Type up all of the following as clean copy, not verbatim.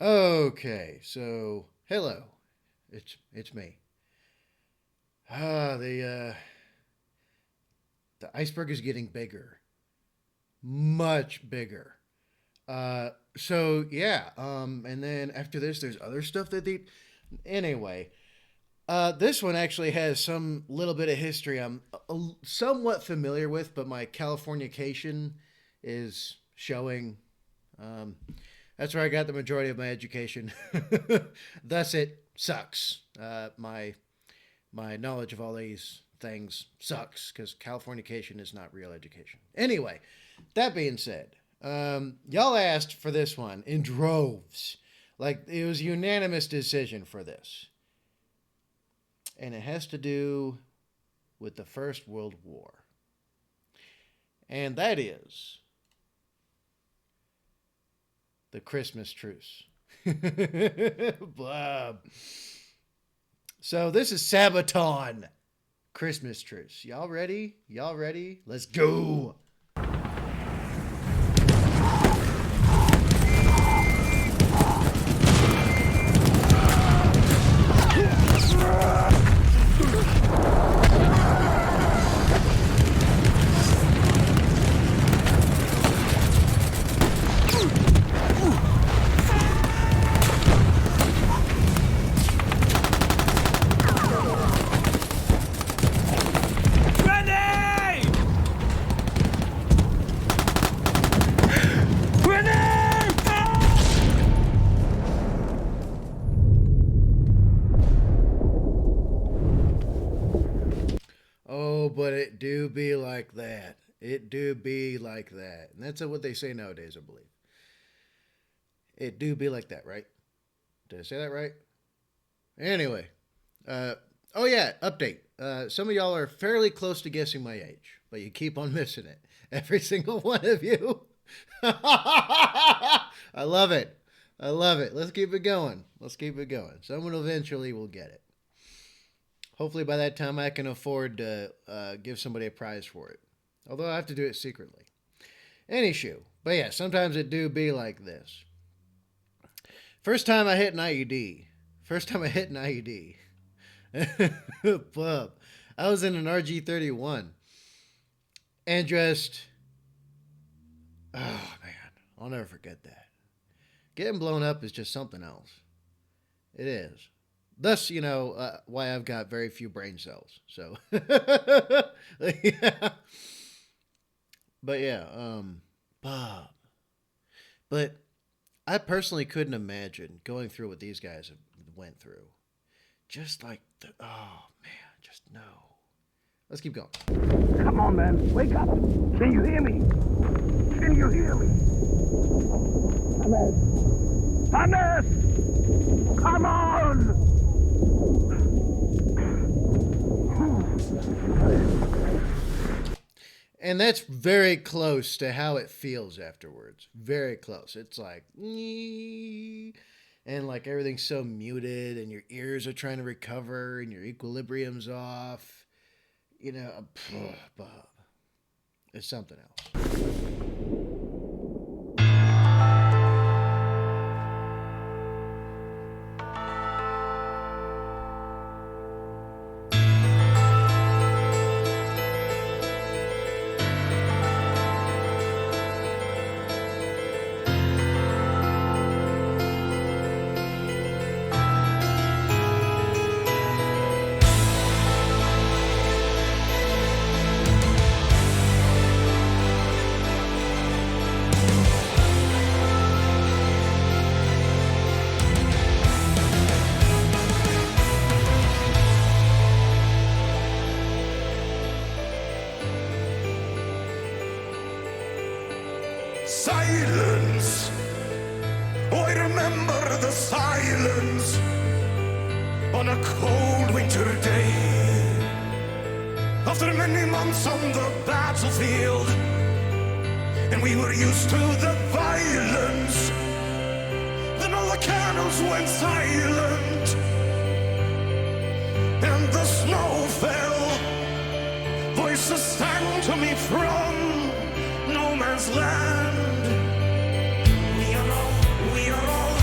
Okay, so hello, it's me. The iceberg is getting bigger, much bigger. So yeah, and then after this, there's other stuff that they. Anyway, this one actually has some little bit of history somewhat familiar with, but my Californication is showing. Um, that's where I got the majority of my education. Thus, it sucks. My knowledge of all these things sucks because Californication is not real education. Anyway, that being said, y'all asked for this one in droves. Like, it was a unanimous decision for this. And it has to do with the First World War. And that is the Christmas truce. Blah. So this is Sabaton Christmas truce. Y'all ready? Y'all ready? Let's go. Oh, but it do be like that. It do be like that. And that's what they say nowadays, I believe. It do be like that, right? Did I say that right? Anyway, uh, oh yeah, update. Some of y'all are fairly close to guessing my age, but you keep on missing it. Every single one of you. I love it. I love it. Let's keep it going. Let's keep it going. Someone eventually will get it. Hopefully by that time I can afford to give somebody a prize for it. Although I have to do it secretly. Any shoe. But yeah, sometimes it do be like this. First time I hit an IUD. First time I hit an IUD. Bub. I was in an RG-31. And just... Oh, man. I'll never forget that. Getting blown up is just something else. It is. Thus, why I've got very few brain cells. So, yeah. But yeah, Bob. But I personally couldn't imagine going through what these guys went through. Just like oh man, just no. Let's keep going. Come on, man, wake up! Can you hear me? Can you hear me? Hannes! Hannes! Come on! And that's very close to how it feels afterwards. Very close. It's like, and like everything's so muted, and your ears are trying to recover, and your equilibrium's off. Bob. It's something else. Silence. Oh, I remember the silence on a cold winter day. After many months on the battlefield, and we were used to the violence, then all the cannons went silent, and the snow fell. Voices sang to me from no man's land. We are all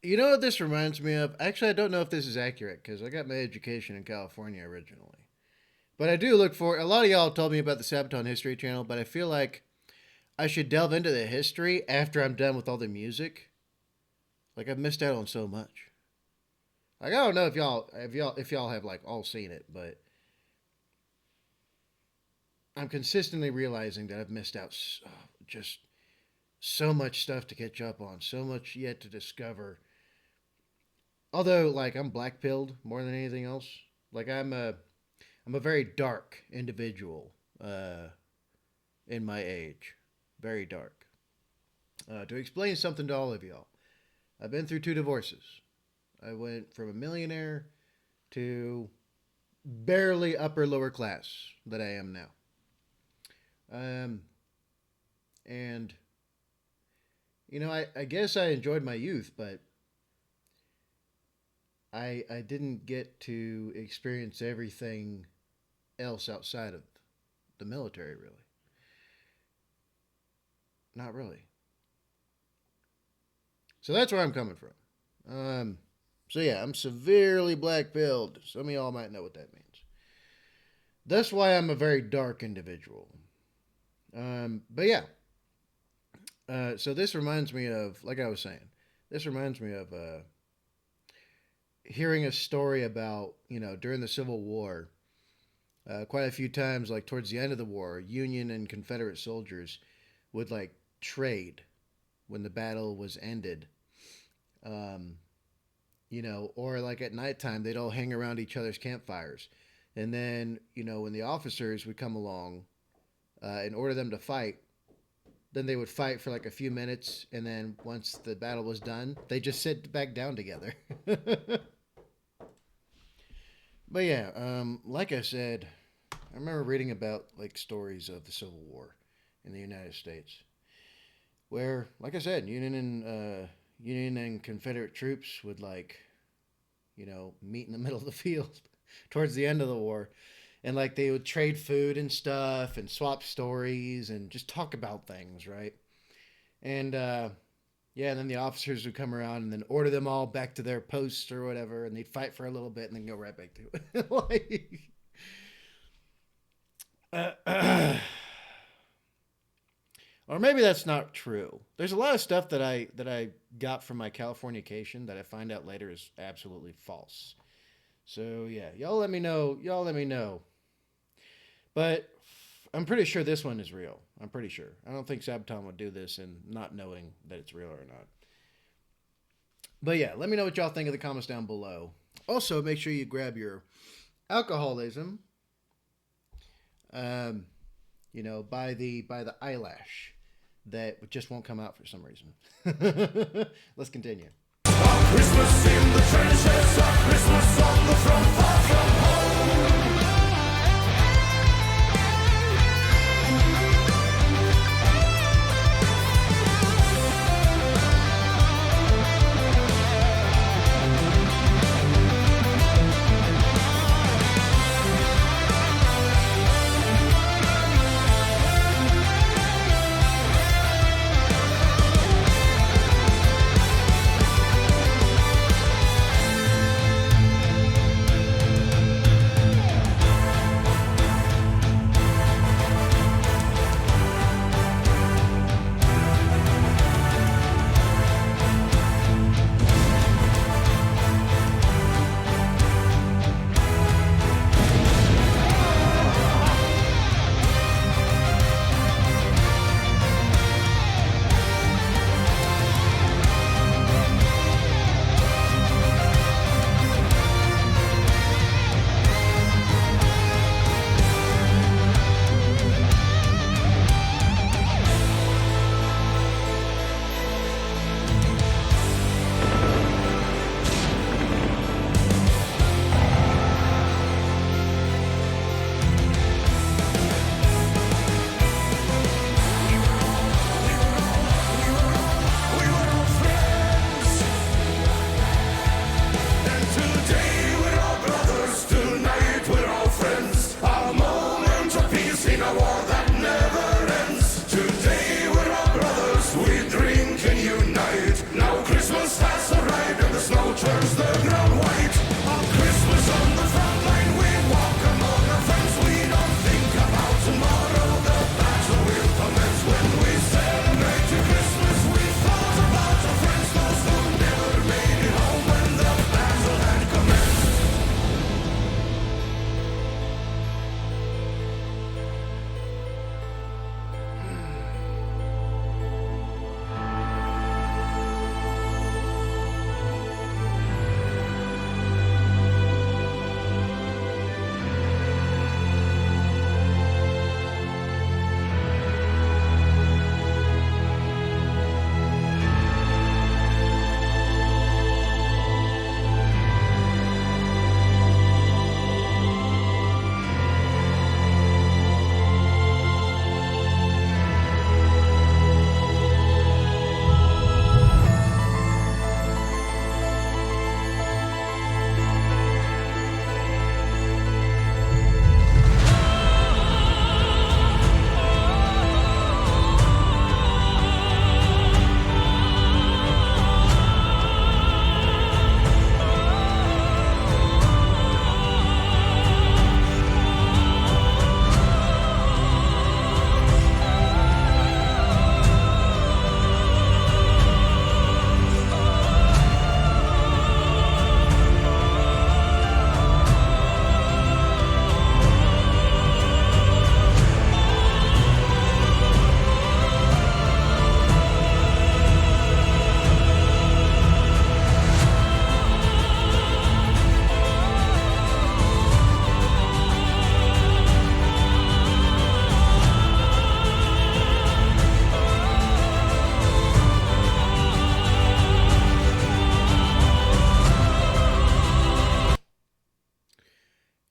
You know what this reminds me of? Actually, I don't know if this is accurate because I got my education in California originally. But I do look for a lot of y'all told me about the Sabaton History Channel, but I feel like I should delve into the history after I'm done with all the music. Like I've missed out on so much. Like I don't know if y'all have like all seen it, but I'm consistently realizing that I've missed out just so much stuff to catch up on, so much yet to discover. Although like I'm black pilled more than anything else. Like I'm a very dark individual in my age. Very dark. To explain something to all of y'all, I've been through 2 divorces. I went from a millionaire to barely upper lower class that I am now. And I guess I enjoyed my youth, but I didn't get to experience everything else outside of the military, really. Not really. So that's where I'm coming from. So yeah, I'm severely black pilled. Some of y'all might know what that means. That's why I'm a very dark individual. But yeah. So this reminds me of, like I was saying, this reminds me of hearing a story about, during the Civil War, quite a few times, like towards the end of the war, Union and Confederate soldiers would like trade when the battle was ended. Or like at nighttime, they'd all hang around each other's campfires. And then, when the officers would come along and order them to fight, then they would fight for like a few minutes. And then once the battle was done, they just sit back down together. But yeah, like I said, I remember reading about like stories of the Civil War in the United States, where, like I said, Union and Confederate troops would like, meet in the middle of the field towards the end of the war, and like they would trade food and stuff and swap stories and just talk about things, right? And yeah, and then the officers would come around and then order them all back to their posts or whatever, and they'd fight for a little bit and then go right back to it. Or maybe that's not true. There's a lot of stuff that I got from my Californication that I find out later is absolutely false. So yeah, y'all let me know. Y'all let me know. But I'm pretty sure this one is real. I'm pretty sure. I don't think Sabaton would do this and not knowing that it's real or not. But yeah, let me know what y'all think in the comments down below. Also, make sure you grab your alcoholism. By the eyelash that just won't come out for some reason. Let's continue. Christmas in the trenches, Christmas on the front, far from home.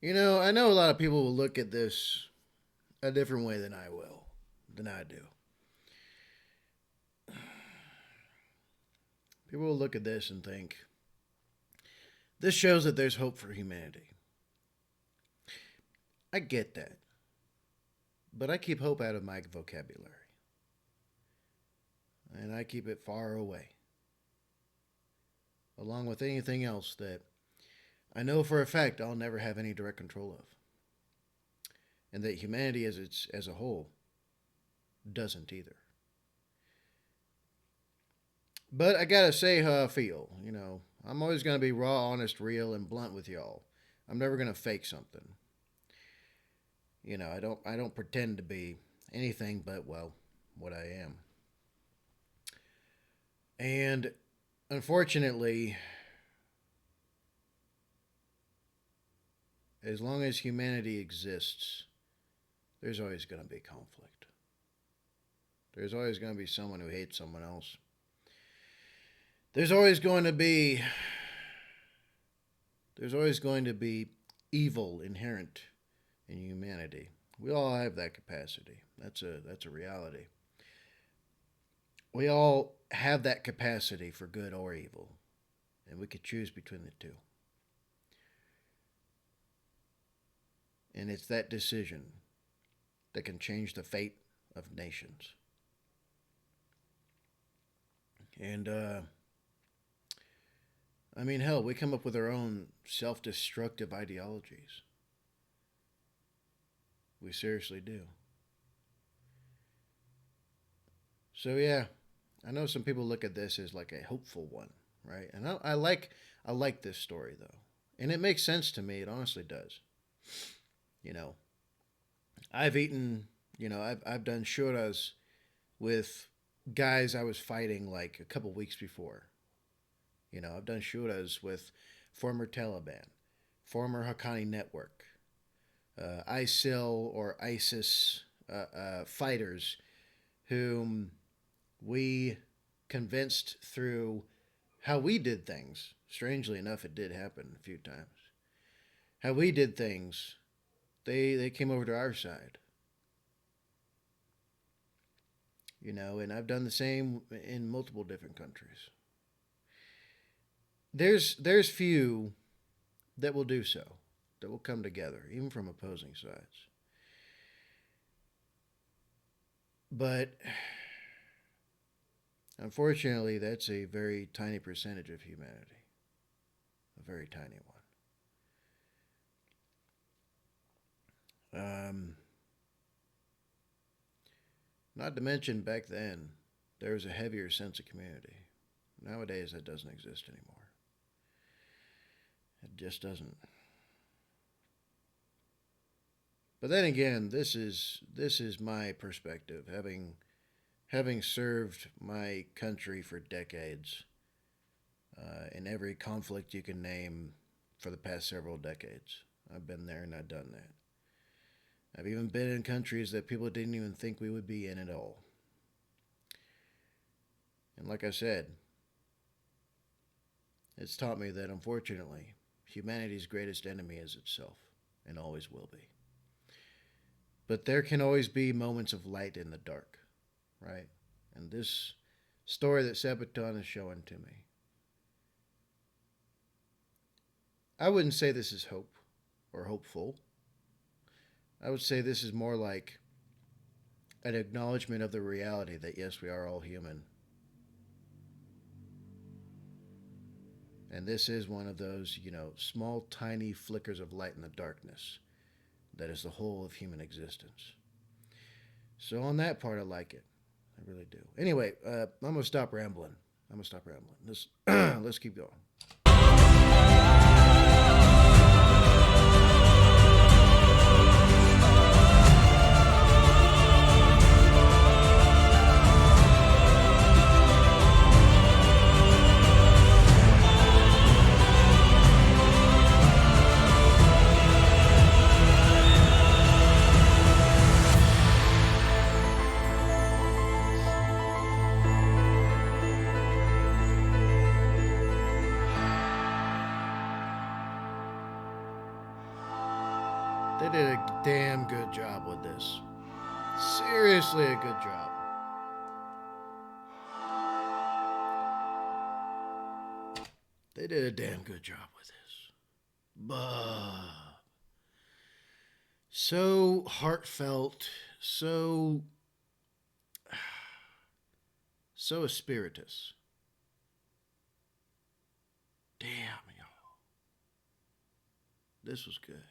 I know a lot of people will look at this a different way than I do. People will look at this and think, this shows that there's hope for humanity. I get that. But I keep hope out of my vocabulary. And I keep it far away. Along with anything else that I know for a fact I'll never have any direct control of. And that humanity as a whole doesn't either. But I gotta say how I feel. I'm always gonna be raw, honest, real, and blunt with y'all. I'm never gonna fake something. I don't pretend to be anything but, well, what I am. And unfortunately, as long as humanity exists, there's always going to be conflict. There's always going to be someone who hates someone else. There's always going to be evil inherent in humanity. We all have that capacity. That's a reality. We all have that capacity for good or evil, and we could choose between the two. And it's that decision that can change the fate of nations. And, hell, we come up with our own self-destructive ideologies. We seriously do. So, yeah, I know some people look at this as like a hopeful one, right? And I like this story, though. And it makes sense to me. It honestly does. I've eaten, I've done shuras with guys I was fighting like a couple weeks before. I've done shuras with former Taliban, former Haqqani network, ISIL or ISIS fighters whom we convinced through how we did things. Strangely enough, it did happen a few times. How we did things, they came over to our side. And I've done the same in multiple different countries. There's few that will do so, that will come together, even from opposing sides. But unfortunately, that's a very tiny percentage of humanity. A very tiny one. Not to mention, back then, there was a heavier sense of community. Nowadays, that doesn't exist anymore. It just doesn't. But then again, this is my perspective, having served my country for decades, in every conflict you can name for the past several decades. I've been there and I've done that. I've even been in countries that people didn't even think we would be in at all. And like I said, it's taught me that, unfortunately, humanity's greatest enemy is itself, and always will be. But there can always be moments of light in the dark, right? And this story that Sabaton is showing to me, I wouldn't say this is hope or hopeful. I would say this is more like an acknowledgement of the reality that, yes, we are all human. And this is one of those, small, tiny flickers of light in the darkness that is the whole of human existence. So on that part, I like it. I really do. Anyway, I'm going to stop rambling. Let's keep going. They did a damn good job with this. Seriously, a good job. They did a damn good job with this. But so heartfelt, so spiritus. Damn, y'all. This was good.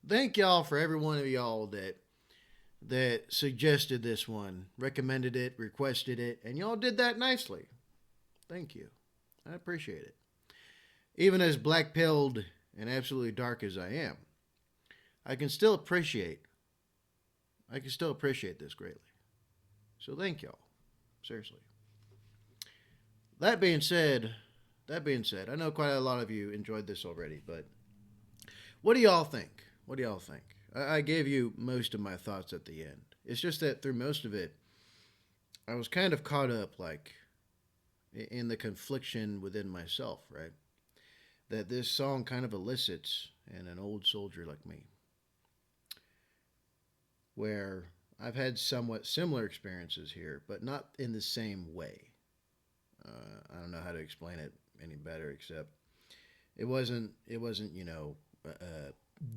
Thank y'all for every one of y'all that suggested this one, recommended it, requested it, and y'all did that nicely. Thank you. I appreciate it. Even as black-pilled and absolutely dark as I am, I can still appreciate this greatly. So thank y'all. Seriously. That being said, I know quite a lot of you enjoyed this already, but what do y'all think? I gave you most of my thoughts at the end. It's just that through most of it, I was kind of caught up, like, in the confliction within myself, right? That this song kind of elicits in an old soldier like me, where I've had somewhat similar experiences here, but not in the same way. I don't know how to explain it any better, except it wasn't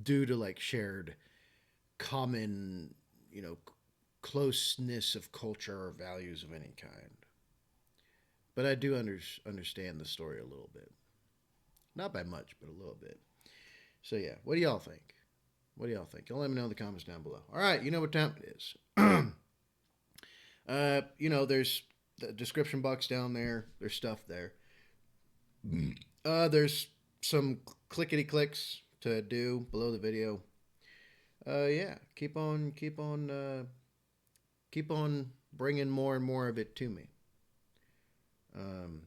due to like shared common, closeness of culture or values of any kind. But I do understand the story a little bit. Not by much, but a little bit. So yeah, what do y'all think? Y'all let me know in the comments down below. All right, you know what time it is. There's the description box down there. There's stuff there. There's some clickety clicks to do below the video. Yeah, keep on bringing more and more of it to me. And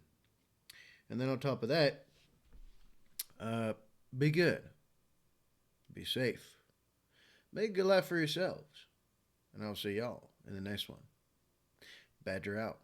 then on top of that, be good, be safe, make a good life for yourselves, and I'll see y'all in the next one. Badger out.